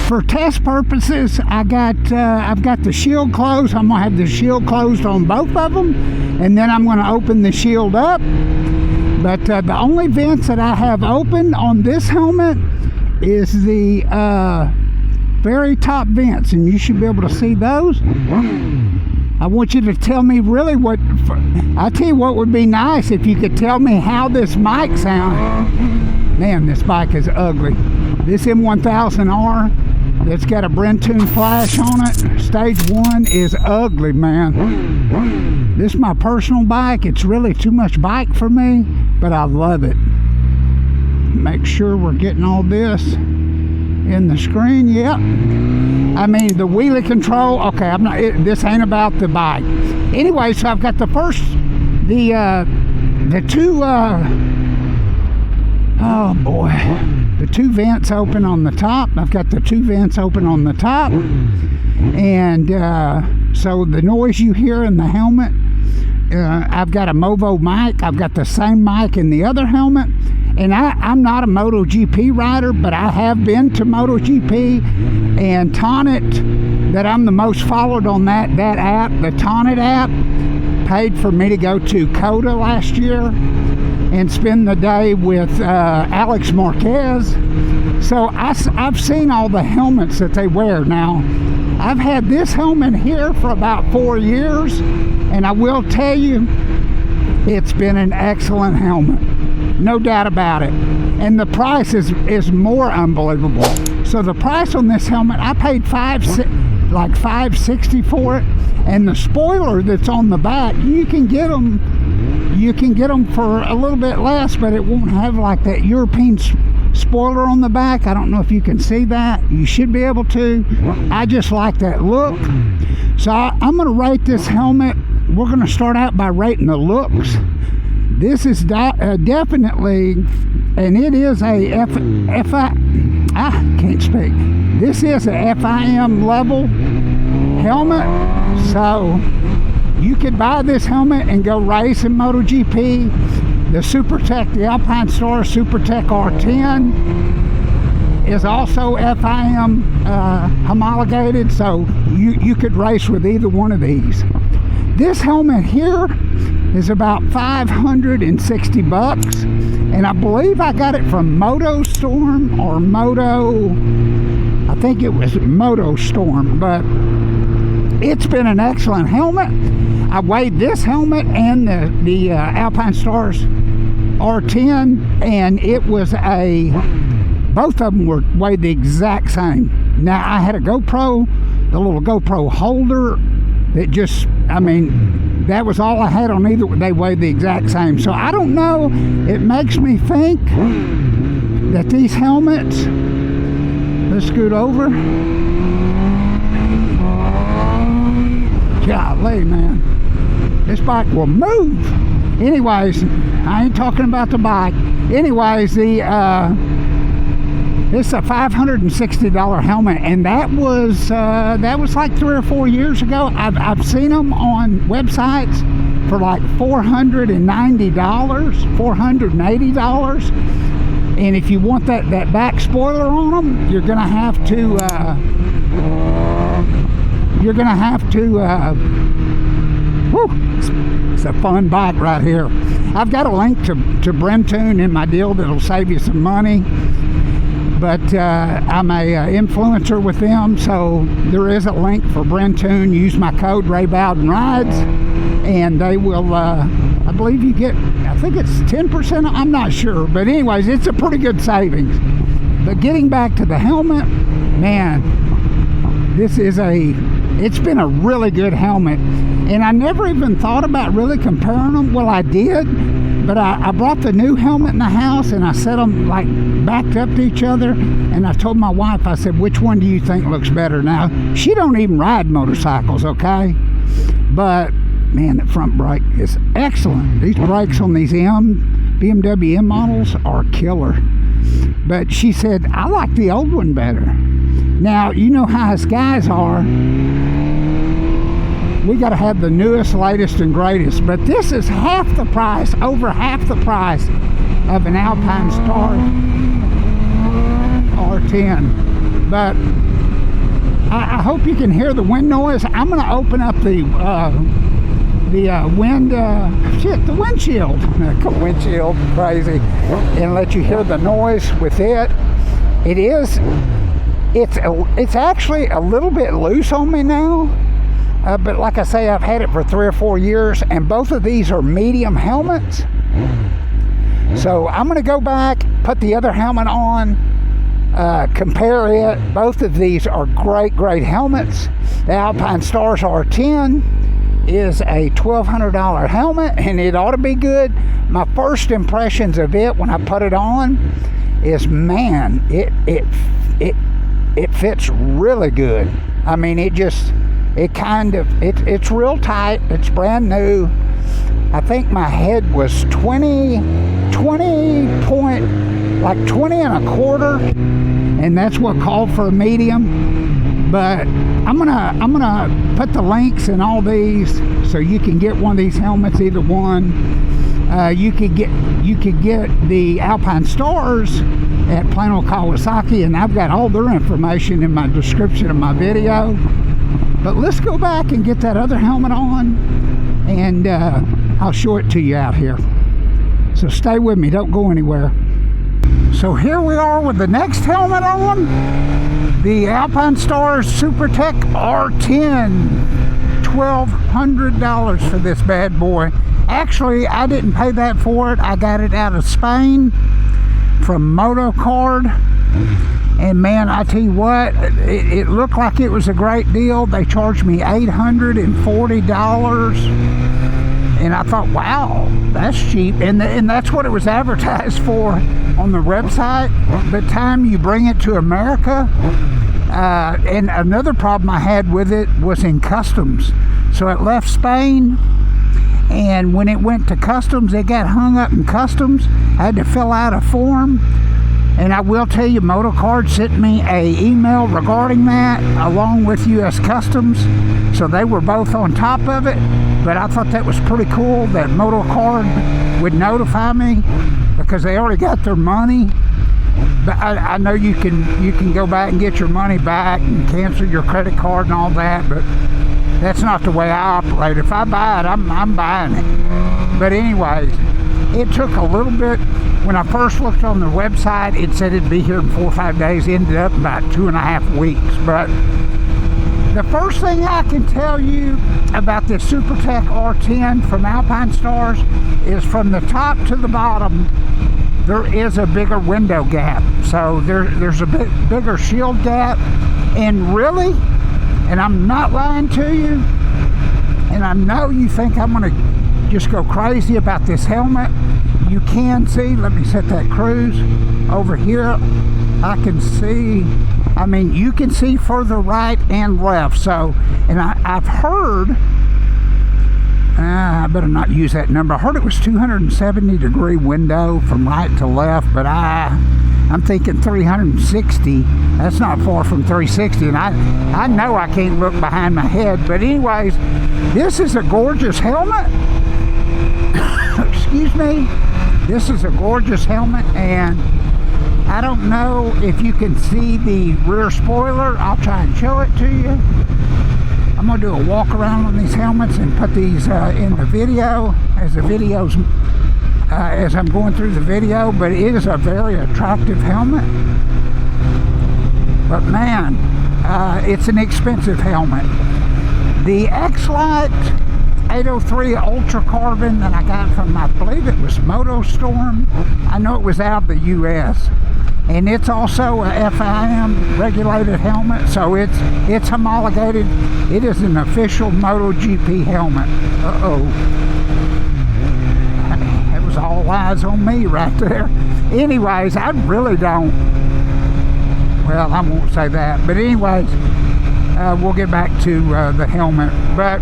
for test purposes, I've got the shield closed. I'm gonna have the shield closed on both of them, and then I'm gonna open the shield up. But the only vents that I have open on this helmet is the very top vents, and you should be able to see those. I want you to tell me really I tell you what would be nice if you could tell me how this mic sounds. Man, this bike is ugly. This M1000R that's got a Brentoon flash on it, stage 1, is ugly, man. This is my personal bike. It's really too much bike for me, but I love it. Make sure we're getting all this in the screen. Yep. I mean, the wheelie control, okay, this ain't about the bike. Anyway, so I've got the two vents open on the top. I've got the two vents open on the top. And so the noise you hear in the helmet, I've got a Movo mic. I've got the same mic in the other helmet. And I'm not a MotoGP rider, but I have been to MotoGP, and Tonnet, that I'm the most followed on that app, the Tonnet app, paid for me to go to COTA last year and spend the day with Alex Marquez. So I've seen all the helmets that they wear. Now, I've had this helmet here for about 4 years, and I will tell you, it's been an excellent helmet. No doubt about it. And the price is more unbelievable. So the price on this helmet, I paid $560 for it. And the spoiler that's on the back, you can get them for a little bit less, but it won't have like that European spoiler on the back. I don't know if you can see that. You should be able to. I just like that look. So I'm going to rate this helmet. We're going to start out by rating the looks. This is definitely, and it is a can't speak. This is a FIM level helmet, so you could buy this helmet and go race in MotoGP. The Supertech, the Alpinestars Supertech R10 is also FIM homologated, so you could race with either one of these. This helmet here is about $560, and I believe I got it from MotoStorm or I think it was MotoStorm, but it's been an excellent helmet. I weighed this helmet and the Alpinestars R10, and it was both of them were weighed the exact same. Now, I had a GoPro, the little GoPro holder, that just, I mean, that was all I had on either. They weighed the exact same. So I don't know. It makes me think that these helmets, let's scoot over. Golly, man. This bike will move. Anyways, I ain't talking about the bike. Anyways, it's a $560 helmet, and that was like 3 or 4 years ago. I've seen them on websites for like $490, $480, and if you want that back spoiler on them, you're gonna have to it's a fun bike right here. I've got a link to Brentoon in my deal that'll save you some money. But I'm a influencer with them, so there is a link for Brentoon. Use my code RayBowdenRides, and they will, I believe you get, I think it's 10%, I'm not sure. But anyways, it's a pretty good savings. But getting back to the helmet, man, it's been a really good helmet. And I never even thought about really comparing them. Well, I did. But I brought the new helmet in the house, and I set them like backed up to each other, and I told my wife, I said, which one do you think looks better? Now, she don't even ride motorcycles, okay? But, man, the front brake is excellent. These brakes on these BMW M models are killer. But she said, I like the old one better. Now, you know how us guys are. We got to have the newest, latest, and greatest. But this is half the price, over half the price of an Alpinestars R10. But I hope you can hear the wind noise. I'm going to open up the windshield. Windshield, crazy, and let you hear the noise with it. It's actually a little bit loose on me now, but like I say, I've had it for 3 or 4 years, and both of these are medium helmets. So I'm going to go back, put the other helmet on, compare it. Both of these are great helmets. The Alpinestars R10 is a $1,200 helmet, and it ought to be good. My first impressions of it when I put it on is, man, it fits really good. I mean, it's real tight. It's brand new. I think my head was 20 and a quarter, and that's what called for a medium. But I'm gonna put the links in all these so you can get one of these helmets, either one. You could get the Alpinestars at Plano, Kawasaki, and I've got all their information in my description of my video. But let's go back and get that other helmet on, and I'll show it to you out here. So stay with me, don't go anywhere. So here we are with the next helmet on, the Alpinestars Supertech R10. $1,200 for this bad boy. Actually, I didn't pay that for it. I got it out of Spain from Motocard. And man, I tell you what, it looked like it was a great deal. They charged me $840. And I thought, wow, that's cheap. And that's what it was advertised for on the website. By the time you bring it to America, and another problem I had with it was in customs. So it left Spain, and when it went to customs, it got hung up in customs. I had to fill out a form. And I will tell you, Motocard sent me an email regarding that, along with U.S. Customs. So they were both on top of it. But I thought that was pretty cool that Motocard would notify me, because they already got their money. But I know you can go back and get your money back and cancel your credit card and all that, but that's not the way I operate. If I buy it, I'm buying it. But anyways, it took a little bit. When I first looked on the website, it said it'd be here in 4 or 5 days. It ended up about 2.5 weeks. But the first thing I can tell you about this Supertech R10 from Alpinestars is, from the top to the bottom, there is a bigger window gap. So there's a bit bigger shield gap. And really, and I'm not lying to you, and I know you think I'm going to just go crazy about this helmet. You can see, let me set that cruise over here. I can see, I mean, you can see further right and left. So, and I've heard, I better not use that number. I heard it was 270-degree window from right to left, but I'm thinking 360. That's not far from 360, and I know I can't look behind my head. But anyways, this is a gorgeous helmet. Excuse me. This is a gorgeous helmet, and I don't know if you can see the rear spoiler. I'll try and show it to you. I'm going to do a walk around on these helmets and put these in the video as I'm going through the video. But it is a very attractive helmet. But man, it's an expensive helmet. The X-Lite 803 Ultra Carbon that I got from, I believe it was MotoStorm. I know it was out of the U.S. And it's also a FIM regulated helmet, so it's homologated. It is an official MotoGP helmet. That was all eyes on me right there. Anyways, I really don't, well, I won't say that. But anyways, we'll get back to the helmet. But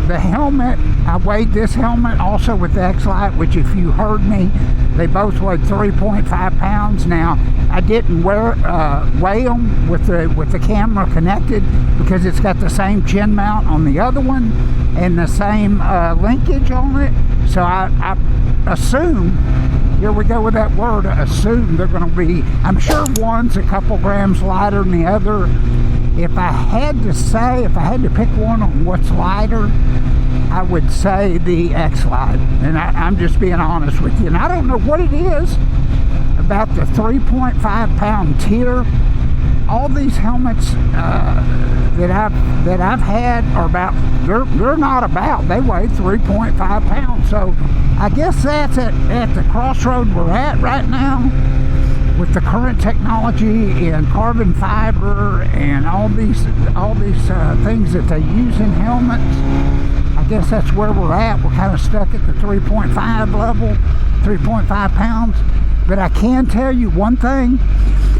the helmet, I weighed this helmet also with the X-Lite, which, if you heard me, they both weighed 3.5 pounds. Now, I didn't weigh them with the camera connected, because it's got the same chin mount on the other one and the same linkage on it. So I assume, here we go with that word, assume they're going to be, I'm sure one's a couple grams lighter than the other. if I had to pick one on what's lighter, I would say the X-Lite. And I'm just being honest with you. And I don't know what it is about the 3.5 pound tier. All these helmets that I've had are about, they're not about, they weigh 3.5 pounds. So I guess that's at the crossroad we're at right now with the current technology in carbon fiber and all these things that they use in helmets. I guess that's where we're at. We're kind of stuck at the 3.5 level, 3.5 pounds. But I can tell you one thing.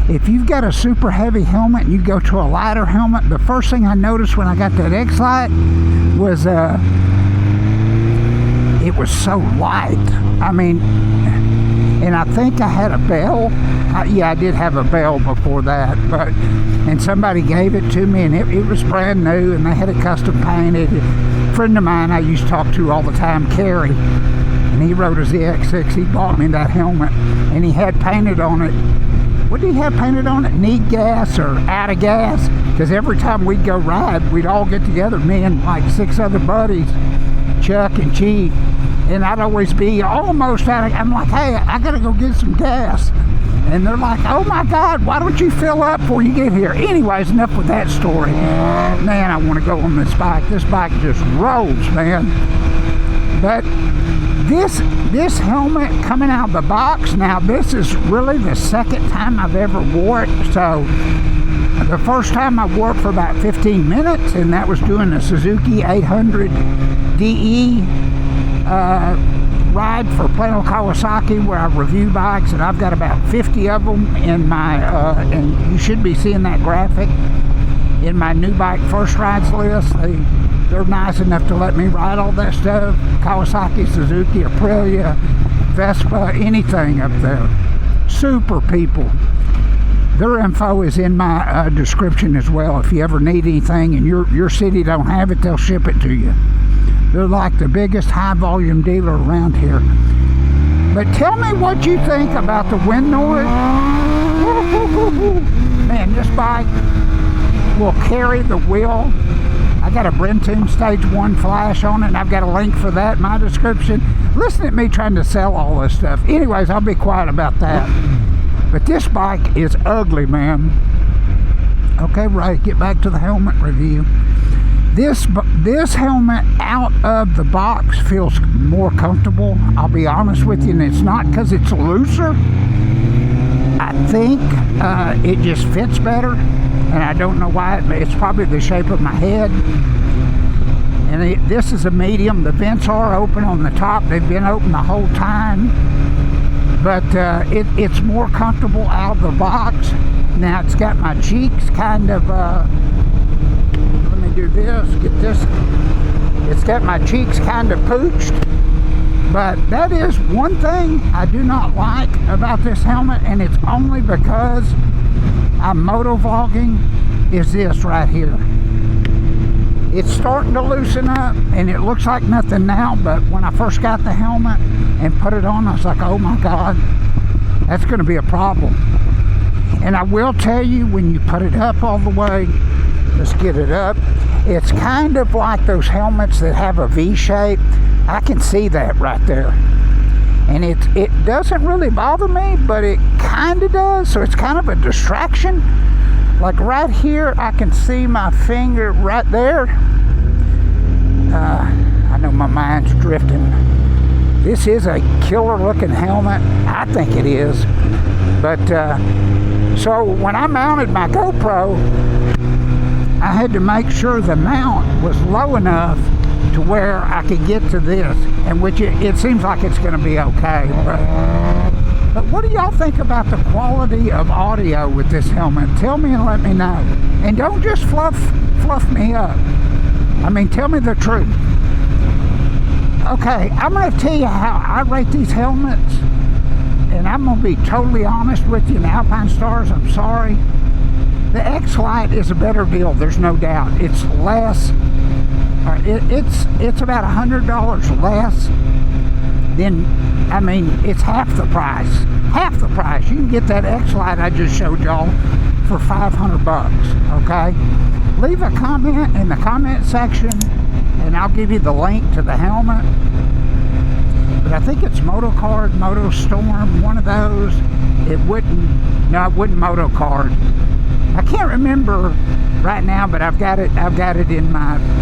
If you've got a super heavy helmet and you go to a lighter helmet, the first thing I noticed when I got that X-Lite was it was so light. I mean, and I think I had a bell. Yeah, I did have a bell before that, and somebody gave it to me, and it was brand new, and they had it custom painted. A friend of mine I used to talk to all the time, Kerry, and he rode his EX6. He bought me that helmet, and he had painted on it. What did he have painted on it? Need gas or out of gas? Because every time we'd go ride, we'd all get together, me and like 6 other buddies, Chuck and Chief, and I'd always be almost out of, I'm like, hey, I gotta go get some gas. And they're like, oh my God, why don't you fill up before you get here? Anyways, enough with that story. Man, I want to go on this bike. This bike just rolls, man. But this helmet coming out of the box, now this is really the second time I've ever wore it. So the first time I wore it for about 15 minutes, and that was doing a Suzuki 800 DE ride for Plano Kawasaki, where I review bikes, and I've got about 50 of them in my and you should be seeing that graphic in my new bike first rides list. They're nice enough to let me ride all that stuff. Kawasaki, Suzuki, Aprilia, Vespa, anything up there. Super people. Their info is in my description as well. If you ever need anything and your city don't have it, they'll ship it to you. They're like the biggest high volume dealer around here. But tell me what you think about the wind noise. Man, this bike will carry the wheel. I got a Brentoon Stage 1 flash on it, and I've got a link for that in my description. Listen to me trying to sell all this stuff. Anyways, I'll be quiet about that. But this bike is ugly, man. Okay, right, get back to the helmet review. This helmet out of the box feels more comfortable, I'll be honest with you, and it's not because it's looser. I think it just fits better, and I don't know why. It's probably the shape of my head. And this is a medium. The vents are open on the top. They've been open the whole time. But it's more comfortable out of the box. Now it's got my cheeks kind of, let me do this, get this. It's got my cheeks kind of pooched. But that is one thing I do not like about this helmet, and it's only because I'm motovlogging, is this right here. It's starting to loosen up, and it looks like nothing now, but when I first got the helmet and put it on, I was like, oh my God, that's going to be a problem. And I will tell you, when you put it up all the way, let's get it up, it's kind of like those helmets that have a V shape. I can see that right there. And it doesn't really bother me, but it kind of does, so it's kind of a distraction. Like right here, I can see my finger right there. I know my mind's drifting. This is a killer looking helmet. I think it is. But, so when I mounted my GoPro, I had to make sure the mount was low enough to where I could get to this, and which it seems like it's going to be okay. But what do y'all think about the quality of audio with this helmet? Tell me and let me know. And don't just fluff me up. I mean, tell me the truth. Okay, I'm going to tell you how I rate these helmets, and I'm going to be totally honest with you. And Alpinestars, I'm sorry. The X-Lite is a better deal, there's no doubt. It's less, it's about $100 less than, I mean, it's half the price. Half the price. You can get that X-Lite I just showed y'all for 500 bucks, okay? Leave a comment in the comment section and I'll give you the link to the helmet. But I think it's MotoCard, MotoStorm, one of those. It wouldn't MotoCard. I can't remember right now, but I've got it in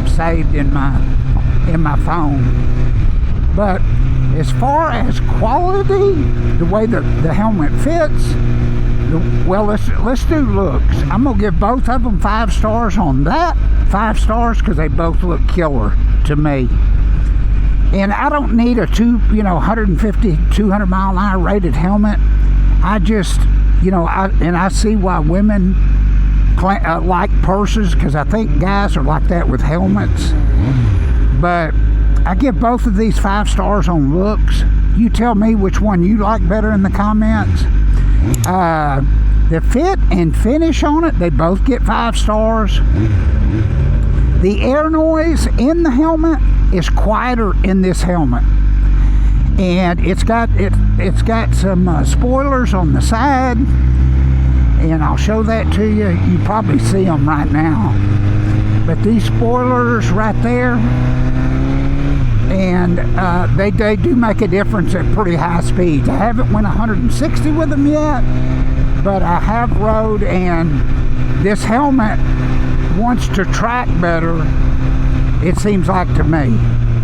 saved in my phone. But as far as quality, the way the helmet fits, well, let's do looks. I'm gonna give both of them 5 stars on that. 5 stars because they both look killer to me. And I don't need a 150, 200 mile an hour rated helmet. I just, I see why women like purses, because I think guys are like that with helmets. But I give both of these 5 stars on looks. You tell me which one you like better in the comments. The fit and finish on it, they both get 5 stars. The air noise in the helmet is quieter in this helmet, and it's got some spoilers on the side, and I'll show that to you. You probably see them right now, but these spoilers right there, and they do make a difference at pretty high speeds. I haven't went 160 with them yet, but I have rode, and this helmet wants to track better, it seems like to me.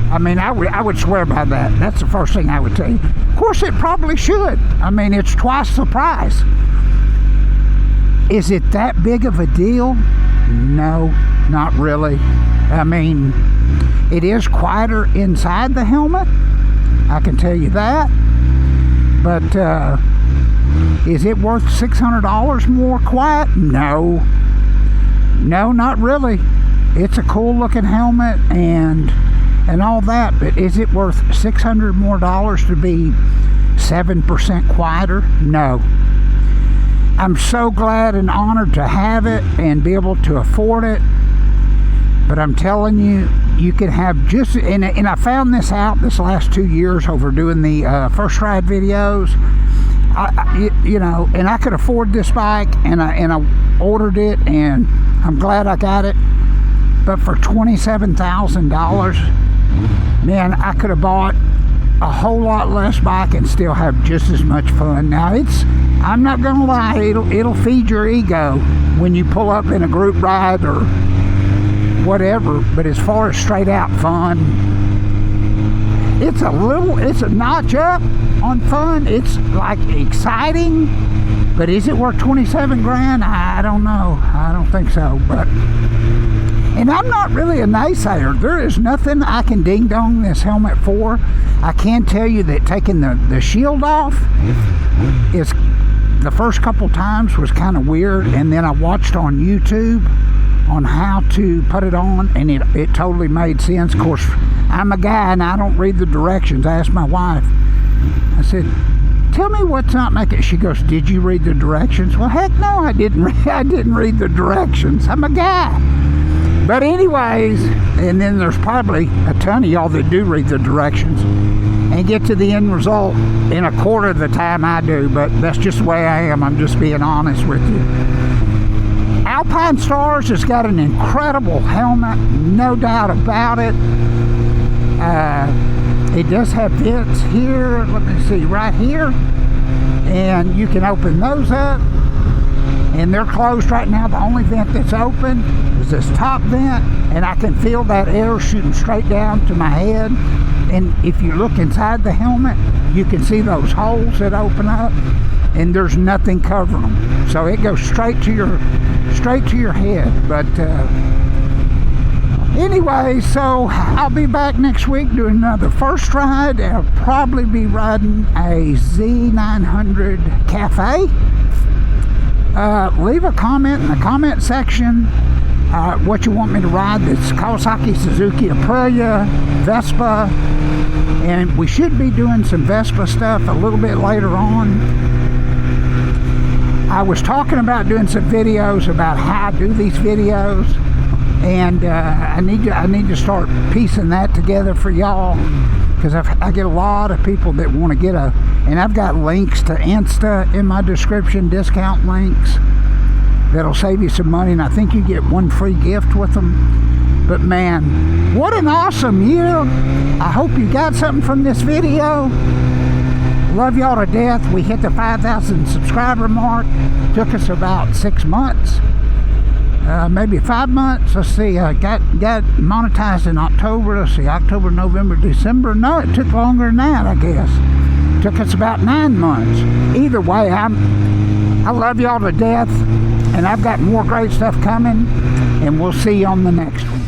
I mean, I would swear by that. That's the first thing I would tell you. Of course, it probably should. I mean, it's twice the price. Is it that big of a deal? No, not really. I mean, it is quieter inside the helmet, I can tell you that. But is it worth $600 more quiet? No, not really. It's a cool looking helmet and all that, but is it worth $600 more to be 7% quieter? No. I'm so glad and honored to have it and be able to afford it. But I'm telling you, you can have just, and I found this out this last 2 years over doing the first ride videos. And I could afford this bike, and I ordered it, and I'm glad I got it. But for $27,000, man, I could have bought a whole lot less bike and still have just as much fun. Now, I'm not gonna lie, it'll feed your ego when you pull up in a group ride or whatever. But as far as straight out fun, it's a notch up on fun. It's like exciting, but is it worth 27 grand? I don't know. I don't think so. And I'm not really a naysayer. There is nothing I can ding dong this helmet for. I can tell you that taking the shield off is, the first couple times was kind of weird, and then I watched on YouTube on how to put it on, and it totally made sense. Of course, I'm a guy and I don't read the directions. I asked my wife, I said, tell me what's not making it. She goes, did you read the directions? Well, heck no, I didn't read the directions. I'm a guy. But anyways, and then there's probably a ton of y'all that do read the directions and get to the end result in a quarter of the time I do, but that's just the way I am. I'm just being honest with you. Alpinestars has got an incredible helmet, no doubt about it. It does have vents here, let me see, right here, and you can open those up, and they're closed right now. The only vent that's open is this top vent, and I can feel that air shooting straight down to my head. And if you look inside the helmet, you can see those holes that open up, and there's nothing covering them, so it goes straight to your head. But anyway, so I'll be back next week doing another first ride. I'll probably be riding a Z900 Cafe. Leave a comment in the comment section what you want me to ride. That's Kawasaki, Suzuki, Aprilia, Vespa, and we should be doing some Vespa stuff a little bit later on. I was talking about doing some videos about how I do these videos, and I need to start piecing that together for y'all, because I get a lot of people that want to get and I've got links to INSTA in my description, discount links. that'll save you some money, and I think you get one free gift with them. But man, what an awesome year. I hope you got something from this video. Love y'all to death. We hit the 5,000 subscriber mark. Took us about 6 months, maybe 5 months. Let's see, got monetized in October. Let's see, October, November, December. No, it took longer than that, I guess. Took us about 9 months. Either way, I love y'all to death, and I've got more great stuff coming, and we'll see you on the next one.